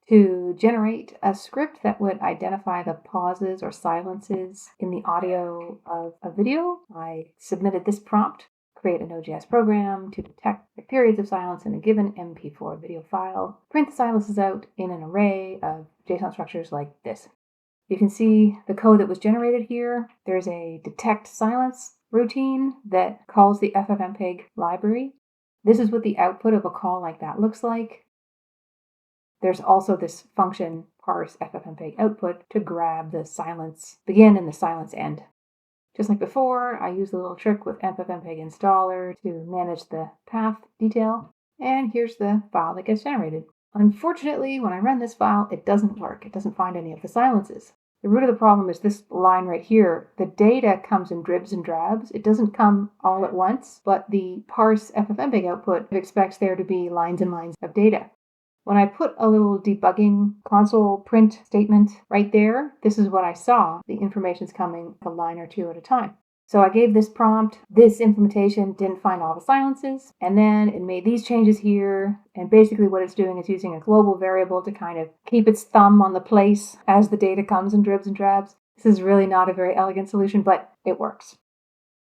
to generate a script that would identify the pauses or silences in the audio of a video. I submitted this prompt: create a Node.js program to detect the periods of silence in a given MP4 video file. Print the silences out in an array of JSON structures like this. You can see the code that was generated here. There's a detect silence routine that calls the ffmpeg library. This is what the output of a call like that looks like. There's also this function parse ffmpeg output to grab the silence begin and the silence end. Just like before, I used a little trick with ffmpeg installer to manage the path detail. And here's the file that gets generated. Unfortunately, when I run this file, it doesn't work. It doesn't find any of the silences. The root of the problem is this line right here. The data comes in dribs and drabs. It doesn't come all at once, but the parse ffmpeg output expects there to be lines and lines of data. When I put a little debugging console print statement right there, this is what I saw. The information's coming a line or two at a time. So I gave this prompt. This implementation didn't find all the silences, and then it made these changes here. And basically what it's doing is using a global variable to kind of keep its thumb on the place as the data comes in dribs and drabs. This is really not a very elegant solution, but it works.